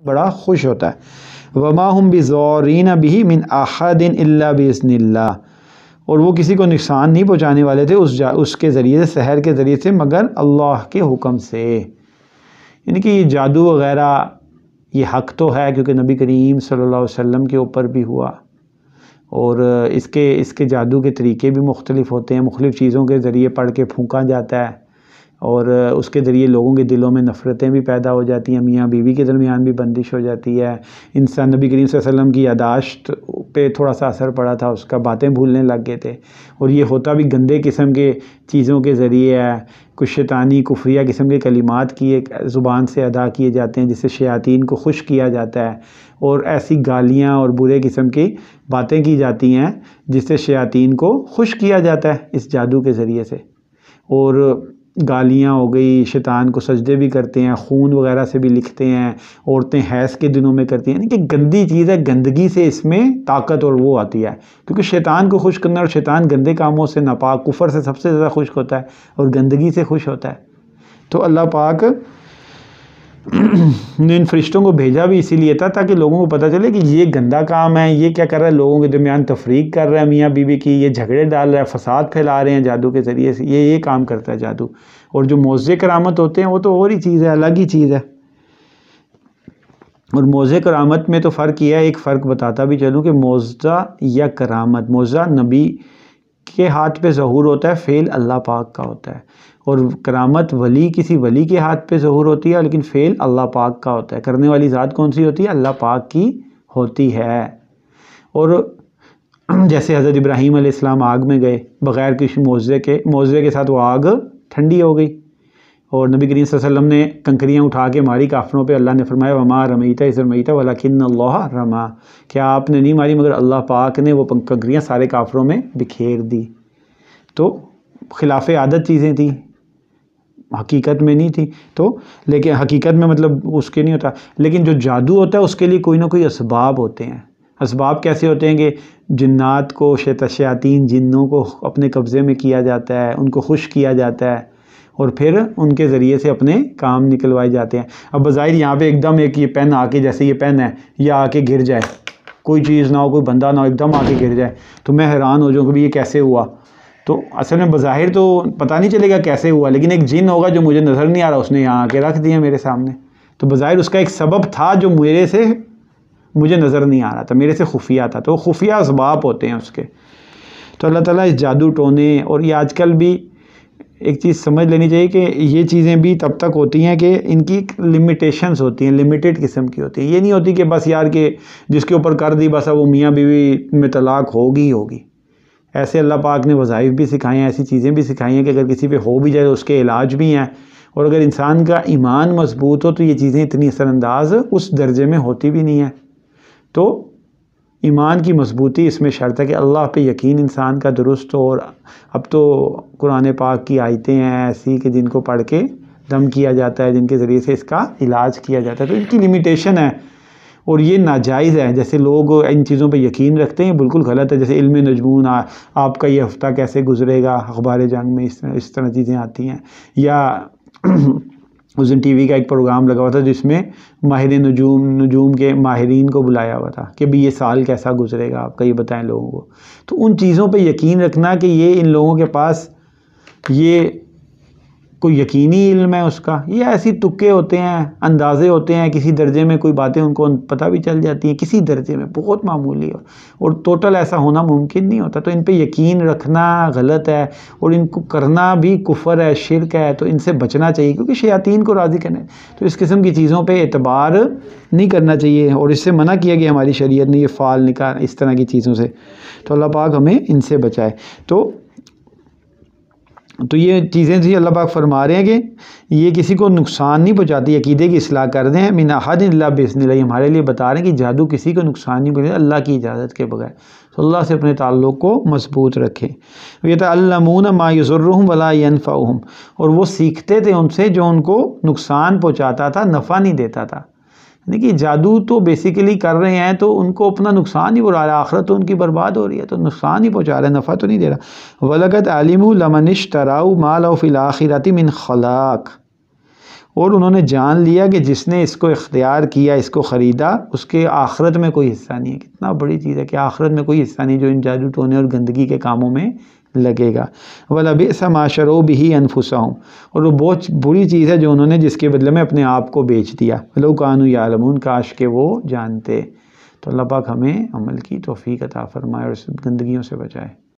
بڑا خوش ہوتا ہے۔ وما ہم بضارین بہ من احد الا باذن اللہ، اور وہ کسی کو نقصان نہیں پہنچانے والے تھے اس کے ذریعے سے، سحر کے ذریعے سے، مگر اللہ کے حکم سے۔ یعنی کہ یہ جادو وغیرہ یہ حق تو ہے کیونکہ نبی کریم صلی اللہ علیہ وسلم کے اوپر بھی ہوا، اور اس کے جادو کے طریقے بھی مختلف ہوتے ہیں، مختلف چیزوں کے ذریعے پڑھ کے پھونکا جاتا ہے، اور اس کے ذریعے لوگوں کے دلوں میں نفرتیں بھی پیدا ہو جاتی ہیں، میاں بیوی کے درمیان بھی بندش ہو جاتی ہے، انسان نبی کریم صلی اللہ علیہ وسلم کی یاداشت پہ تھوڑا سا اثر پڑا تھا، اس کا باتیں بھولنے لگ گئے تھے، اور یہ ہوتا بھی گندے قسم کے چیزوں کے ذریعے ہے، کچھ شیطانی کفریہ قسم کے کلمات کی ایک زبان سے ادا کیے جاتے ہیں جس سے شیاطین کو خوش کیا جاتا ہے، اور ایسی گالیاں اور برے قسم کی باتیں کی جاتی ہیں جس سے شیاطین کو خوش کیا جاتا ہے اس جادو کے ذریعے سے، اور گالیاں ہو گئی، شیطان کو سجدے بھی کرتے ہیں، خون وغیرہ سے بھی لکھتے ہیں، عورتیں حیض کے دنوں میں کرتی ہیں، یعنی کہ گندی چیز ہے، گندگی سے اس میں طاقت اور وہ آتی ہے، کیونکہ شیطان کو خوش کرنا، اور شیطان گندے کاموں سے، ناپاک کفر سے سب سے زیادہ خوش ہوتا ہے اور گندگی سے خوش ہوتا ہے۔ تو اللہ پاک نے ان فرشتوں کو بھیجا بھی اسی لیے تھا تاکہ لوگوں کو پتہ چلے کہ یہ گندا کام ہے، یہ کیا کر رہا ہے، لوگوں کے درمیان تفریق کر رہا ہے میاں بیوی کی، یہ جھگڑے ڈال رہا ہے، فساد پھیلا رہے ہیں جادو کے ذریعے سے، یہ کام کرتا ہے جادو۔ اور جو معجزے کرامت ہوتے ہیں وہ تو اور ہی چیز ہے، الگ ہی چیز ہے۔ اور معجزے کرامت میں تو فرق یہ ہے، ایک فرق بتاتا بھی چلوں کہ معجزہ یا کرامت، معجزہ نبی کے ہاتھ پہ ظہور ہوتا ہے، فعل اللہ پاک کا ہوتا ہے، اور کرامت کسی ولی کے ہاتھ پہ ظہور ہوتی ہے لیکن فعل اللہ پاک کا ہوتا ہے۔ کرنے والی ذات کون سی ہوتی ہے؟ اللہ پاک کی ہوتی ہے۔ اور جیسے حضرت ابراہیم علیہ السلام آگ میں گئے بغیر کسی معجزے کے ساتھ، وہ آگ ٹھنڈی ہو گئی، اور نبی کریم صلی اللہ علیہ وسلم نے کنکریاں اٹھا کے ماری کافروں پہ، اللہ نے فرمایا وما رمیت اذ رمیت ولکن اللہ رما، کیا آپ نے نہیں ماری مگر اللہ پاک نے وہ کنکریاں سارے کافروں میں بکھیر دی۔ تو خلاف عادت چیزیں تھیں، حقیقت میں نہیں تھی، تو لیکن حقیقت میں مطلب اس کے نہیں ہوتا، لیکن جو جادو ہوتا ہے اس کے لیے کوئی نہ کوئی اسباب ہوتے ہیں۔ اسباب کیسے ہوتے ہیں کہ جنات کو، شیاطین جنوں کو اپنے قبضے میں کیا جاتا ہے، ان کو خوش کیا جاتا ہے، اور پھر ان کے ذریعے سے اپنے کام نکلوائے جاتے ہیں۔ اب بظاہر یہاں پہ ایک دم ایک یہ پین آ کے، جیسے یہ پین ہے، یہ آ کے گر جائے، کوئی چیز نہ ہو، کوئی بندہ نہ ہو، ایک دم آ کے گر جائے، تو میں حیران ہو جاؤں کہ یہ کیسے ہوا۔ تو اصل میں بظاہر تو پتہ نہیں چلے گا کیسے ہوا، لیکن ایک جن ہوگا جو مجھے نظر نہیں آ رہا، اس نے یہاں آ کے رکھ دیا میرے سامنے، تو بظاہر اس کا ایک سبب تھا جو مجھے نظر نہیں آ رہا تھا، میرے سے خفیہ تھا، تو خفیہ اسباب ہوتے ہیں اس کے۔ تو اللہ تعالیٰ اس جادو ٹونے، اور یہ آج کل بھی ایک چیز سمجھ لینی چاہیے کہ یہ چیزیں بھی تب تک ہوتی ہیں کہ ان کی لمیٹیشنز ہوتی ہیں، لمیٹڈ قسم کی ہوتی ہیں، یہ نہیں ہوتی کہ بس یار کہ جس کے اوپر کر دی بس اب وہ میاں بیوی میں طلاق ہوگی۔ ایسے اللہ پاک نے وظائف بھی سکھائے ہیں، ایسی چیزیں بھی سکھائی ہیں کہ اگر کسی پہ ہو بھی جائے تو اس کے علاج بھی ہیں، اور اگر انسان کا ایمان مضبوط ہو تو یہ چیزیں اتنی اثر انداز اس درجے میں ہوتی بھی نہیں ہیں۔ تو ایمان کی مضبوطی اس میں شرط ہے کہ اللہ پہ یقین انسان کا درست ہو، اور اب تو قرآن پاک کی آیتیں ہیں ایسی کہ جن کو پڑھ کے دم کیا جاتا ہے، جن کے ذریعے سے اس کا علاج کیا جاتا ہے، تو ان کی لمیٹیشن ہے، اور یہ ناجائز ہے۔ جیسے لوگ ان چیزوں پہ یقین رکھتے ہیں بالکل غلط ہے، جیسے علم نجوم، آپ کا یہ ہفتہ کیسے گزرے گا، اخبار جنگ میں اس طرح چیزیں آتی ہیں، یا اس دن ٹی وی کا ایک پروگرام لگا ہوا تھا جس میں ماہر نجوم کے ماہرین کو بلایا ہوا تھا کہ بھی یہ سال کیسا گزرے گا آپ کا، یہ بتائیں لوگوں کو۔ تو ان چیزوں پہ یقین رکھنا کہ یہ ان لوگوں کے پاس یہ کوئی یقینی علم ہے اس کا، یہ ایسی تکے ہوتے ہیں، اندازے ہوتے ہیں، کسی درجے میں کوئی باتیں ان کو پتہ بھی چل جاتی ہیں، کسی درجے میں بہت معمولی ہو، اور ٹوٹل ایسا ہونا ممکن نہیں ہوتا۔ تو ان پہ یقین رکھنا غلط ہے، اور ان کو کرنا بھی کفر ہے، شرک ہے، تو ان سے بچنا چاہیے کیونکہ شیاطین کو راضی کرنے، تو اس قسم کی چیزوں پہ اعتبار نہیں کرنا چاہیے، اور اس سے منع کیا گیا ہماری شریعت نے، یہ فال نکاح اس طرح کی چیزوں سے۔ تو اللہ پاک ہمیں ان سے بچائے۔ تو یہ چیزیں تھی، اللہ پاک فرما رہے ہیں کہ یہ کسی کو نقصان نہیں پہنچاتی، عقیدے کی اصلاح کر دیں، من احد الا باذن اللہ، ہمارے لیے بتا رہے ہیں کہ جادو کسی کو نقصان نہیں پہنچاتا اللہ کی اجازت کے بغیر، تو اللہ سے اپنے تعلق کو مضبوط رکھیں۔ یتعلمون ما یضرهم ولا ینفعهم، اور وہ سیکھتے تھے ان سے جو ان کو نقصان پہنچاتا تھا، نفع نہیں دیتا تھا۔ یعنی کہ جادو تو بیسیکلی کر رہے ہیں تو ان کو اپنا نقصان ہی پہنچا رہا ہے، آخرت تو ان کی برباد ہو رہی ہے، تو نقصان ہی پہنچا رہا ہے، نفع تو نہیں دے رہا۔ وَلَقَدْ عَلِمُوا لَمَنِ اشْتَرَاهُ مَا لَهُ فِي الْآخِرَةِ مِنْ خَلَاقٍ، اور انہوں نے جان لیا کہ جس نے اس کو اختیار کیا، اس کو خریدا، اس کے آخرت میں کوئی حصہ نہیں ہے۔ کتنا بڑی چیز ہے کہ آخرت میں کوئی حصہ نہیں جو ان جادو ٹونے اور گندگی کے کاموں میں لگے گا۔ وَلَبِئْسَ مَا شَرَوْا بِهِ أَنفُسَهُمْ، اور وہ بہت بری چیز ہے جو انہوں نے جس کے بدلے میں اپنے آپ کو بیچ دیا۔ وَلَوْ كَانُوا يَعْلَمُونَ، کاش کہ وہ جانتے۔ تو اللہ پاک ہمیں عمل کی توفیق عطا فرمائے اور اس گندگیوں سے بچائے۔